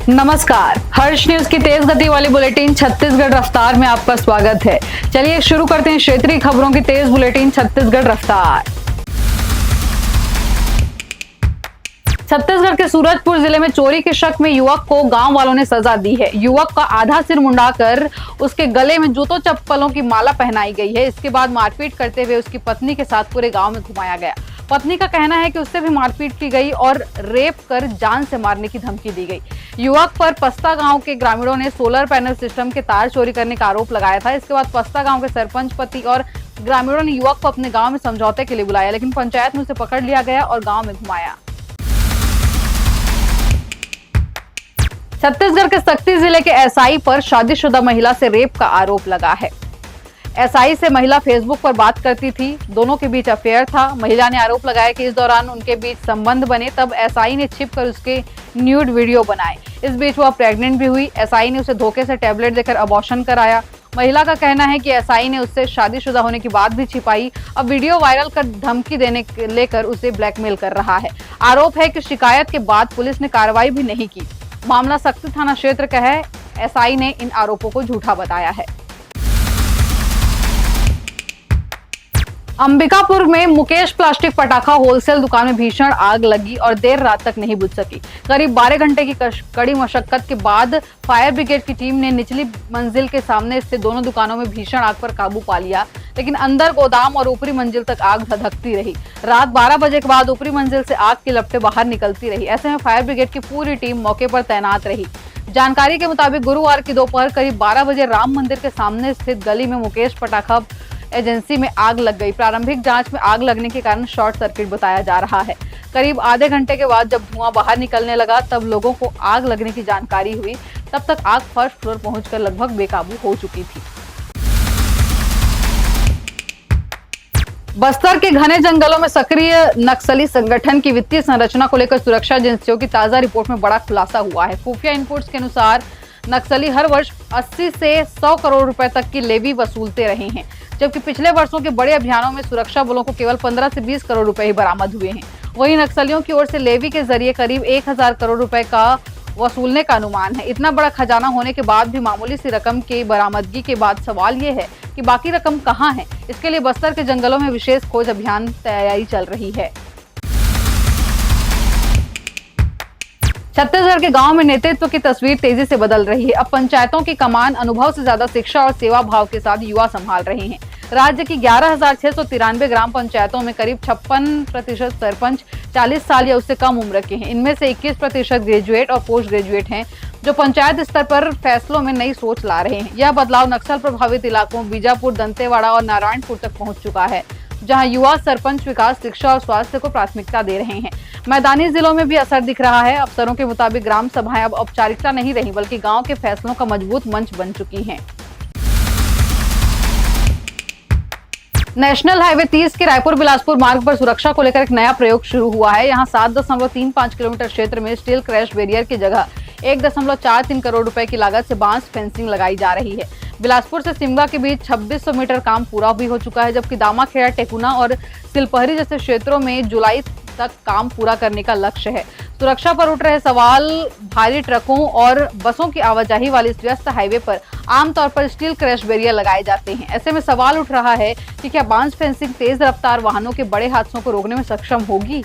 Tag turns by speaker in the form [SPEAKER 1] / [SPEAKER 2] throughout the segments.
[SPEAKER 1] नमस्कार, हर्ष न्यूज की तेज गति वाली बुलेटिन छत्तीसगढ़ रफ्तार में आपका स्वागत है। चलिए शुरू करते हैं क्षेत्रीय खबरों की तेज बुलेटिन छत्तीसगढ़ रफ्तार। छत्तीसगढ़ के सूरजपुर जिले में चोरी के शक में युवक को गांव वालों ने सजा दी है। युवक का आधा सिर मुंडाकर उसके गले में जूतों चप्पलों की माला पहनाई गई है। इसके बाद मारपीट करते हुए उसकी पत्नी के साथ पूरे गांव में घुमाया गया। पत्नी का कहना है कि उससे भी मारपीट की गई और रेप कर जान से मारने की धमकी दी गई। युवक पर पस्ता गांव के ग्रामीणों ने सोलर पैनल सिस्टम के तार चोरी करने का आरोप लगाया था। इसके बाद पस्ता गांव के सरपंच पति और ग्रामीणों ने युवक को अपने गांव में समझौते के लिए बुलाया, लेकिन पंचायत में उसे पकड़ लिया गया और गांव में घुमाया। छत्तीसगढ़ के सक्ती जिले के एसआई पर शादीशुदा महिला से रेप का आरोप लगा है। एसआई से महिला फेसबुक पर बात करती थी, दोनों के बीच अफेयर था। महिला ने आरोप लगाया कि इस दौरान उनके बीच संबंध बने, तब एसआई ने छिपकर उसके न्यूड वीडियो बनाए। इस बीच वह प्रेग्नेंट भी हुई। एसआई ने उसे धोखे से टैबलेट देकर अबॉर्शन कराया। महिला का कहना है कि एसआई ने उससे शादीशुदा होने की बात भी छिपाई। अब वीडियो वायरल कर धमकी देने लेकर उसे ब्लैकमेल कर रहा है। आरोप है कि शिकायत के बाद पुलिस ने कार्रवाई भी नहीं की। मामला सक्ती थाना क्षेत्र का है। एसआई ने इन आरोपों को झूठा बताया है। अंबिकापुर में मुकेश प्लास्टिक पटाखा होलसेल दुकान में भीषण आग लगी और देर रात तक नहीं बुझ सकी। करीब 12 घंटे की कड़ी मशक्कत के बाद फायर ब्रिगेड की टीम ने निचली मंजिल के सामने स्थित दोनों दुकानों में भीषण आग पर काबू पा लिया, लेकिन अंदर गोदाम और ऊपरी मंजिल तक आग धधकती रही। रात 12 बजे के बाद ऊपरी मंजिल से आग की लपटें बाहर निकलती रही। ऐसे में फायर ब्रिगेड की पूरी टीम मौके पर तैनात रही। जानकारी के मुताबिक गुरुवार की दोपहर करीब 12 बजे राम मंदिर के सामने स्थित गली में मुकेश पटाखा एजेंसी में आग लग गई। प्रारंभिक जांच में आग लगने के कारण शॉर्ट सर्किट बताया जा रहा है। करीब आधे घंटे के बाद जब धुआं बाहर निकलने लगा, तब लोगों को आग लगने की जानकारी हुई। तब तक आग फर्स्ट फ्लोर पहुंचकर लगभग बेकाबू हो चुकी थी। बस्तर के घने जंगलों में सक्रिय नक्सली संगठन की वित्तीय संरचना को लेकर सुरक्षा एजेंसियों की ताजा रिपोर्ट में बड़ा खुलासा हुआ है। खुफिया इनपुट्स के अनुसार नक्सली हर वर्ष 80 से 100 करोड़ रुपए तक की लेवी वसूलते रहे हैं, जबकि पिछले वर्षों के बड़े अभियानों में सुरक्षा बलों को केवल 15 से 20 करोड़ रुपए ही बरामद हुए हैं। वहीं नक्सलियों की ओर से लेवी के जरिए करीब 1000 करोड़ रुपए का वसूलने का अनुमान है। इतना बड़ा खजाना होने के बाद भी मामूली सी रकम के बरामदगी के बाद सवाल ये है कि बाकी रकम कहां है। इसके लिए बस्तर के जंगलों में विशेष खोज अभियान तैयारी चल रही है। छत्तीसगढ़ के गांव में नेतृत्व की तस्वीर तेजी से बदल रही है। अब पंचायतों की कमान अनुभव से ज्यादा शिक्षा और सेवा भाव के साथ युवा संभाल रहे हैं। राज्य की 11,693 ग्राम पंचायतों में करीब 56% सरपंच 40 साल या उससे कम उम्र के हैं। इनमें से 21% ग्रेजुएट और पोस्ट ग्रेजुएट हैं, जो पंचायत स्तर पर फैसलों में नई सोच ला रहे हैं। यह बदलाव नक्सल प्रभावित इलाकों बीजापुर, दंतेवाड़ा और नारायणपुर तक पहुंच चुका है, जहां युवा सरपंच विकास, शिक्षा और स्वास्थ्य को प्राथमिकता दे रहे हैं। मैदानी जिलों में भी असर दिख रहा है। अफसरों के मुताबिक ग्राम सभाएं अब औपचारिकता नहीं रही, बल्कि गांव के फैसलों का मजबूत मंच बन चुकी हैं। नेशनल हाईवे 30 के रायपुर बिलासपुर मार्ग पर सुरक्षा को लेकर एक नया प्रयोग शुरू हुआ है। यहाँ 7.35 किलोमीटर क्षेत्र में स्टील क्रैश बैरियर की जगह 1.43 करोड़ रुपए की लागत से बांस फेंसिंग लगाई जा रही है। बिलासपुर से सिमगा के बीच 2600 मीटर काम पूरा भी हो चुका है, जबकि दामाखेड़ा, टेकुना और सिलपहरी जैसे क्षेत्रों में जुलाई तक काम पूरा करने का लक्ष्य है। सुरक्षा पर उठ रहे सवाल। भारी ट्रकों और बसों की आवाजाही वाली इस व्यस्त हाईवे पर आमतौर पर स्टील क्रैश बैरियर लगाए जाते हैं। ऐसे में सवाल उठ रहा है कि क्या बांस फेंसिंग तेज रफ्तार वाहनों के बड़े हादसों को रोकने में सक्षम होगी।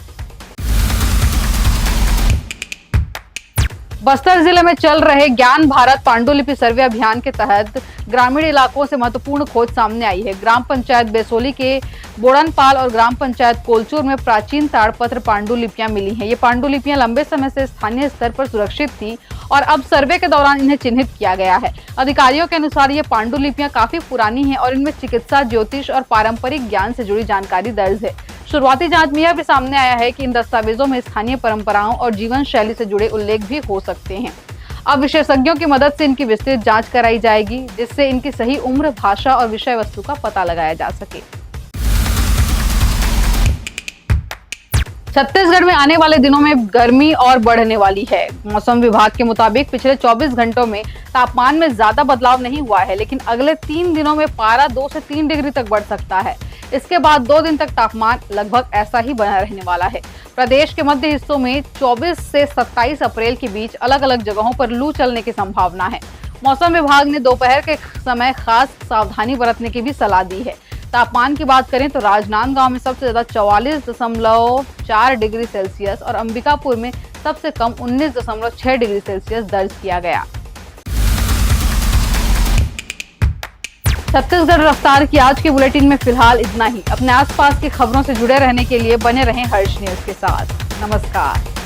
[SPEAKER 1] बस्तर जिले में चल रहे ज्ञान भारत पांडुलिपि सर्वे अभियान के तहत ग्रामीण इलाकों से महत्वपूर्ण खोज सामने आई है। ग्राम पंचायत बेसोली के बोड़नपाल और ग्राम पंचायत कोलचूर में प्राचीन ताड़पत्र पांडुलिपियां मिली हैं। ये पांडुलिपियां लंबे समय से स्थानीय स्तर पर सुरक्षित थी और अब सर्वे के दौरान इन्हें चिन्हित किया गया है। अधिकारियों के अनुसार ये पांडुलिपियां काफी पुरानी हैं और इनमें चिकित्सा, ज्योतिष और पारंपरिक ज्ञान से जुड़ी जानकारी दर्ज है। शुरुआती जांच में यह भी सामने आया है कि इन दस्तावेजों में स्थानीय परंपराओं और जीवन शैली से जुड़े उल्लेख भी हो सकते हैं। अब विशेषज्ञों की मदद से इनकी विस्तृत जांच कराई जाएगी, जिससे इनकी सही उम्र, भाषा और विषय वस्तु का पता लगाया जा सके। छत्तीसगढ़ में आने वाले दिनों में गर्मी और बढ़ने वाली है। मौसम विभाग के मुताबिक पिछले 24 घंटों में तापमान में ज्यादा बदलाव नहीं हुआ है, लेकिन अगले 3 दिनों में पारा 2 से 3 डिग्री तक बढ़ सकता है। इसके बाद 2 दिन तक तापमान लगभग ऐसा ही बना रहने वाला है। प्रदेश के मध्य हिस्सों में 24 से 27 अप्रैल के बीच अलग अलग जगहों पर लू चलने की संभावना है। मौसम विभाग ने दोपहर के समय खास सावधानी बरतने की भी सलाह दी है। तापमान की बात करें तो राजनांदगांव में सबसे ज्यादा 44.4 डिग्री सेल्सियस और अंबिकापुर में सबसे कम 19.6 डिग्री सेल्सियस दर्ज किया गया। छत्तीसगढ़ रफ्तार की आज के बुलेटिन में फिलहाल इतना ही। अपने आसपास की खबरों से जुड़े रहने के लिए बने रहें हर्ष न्यूज के साथ। नमस्कार।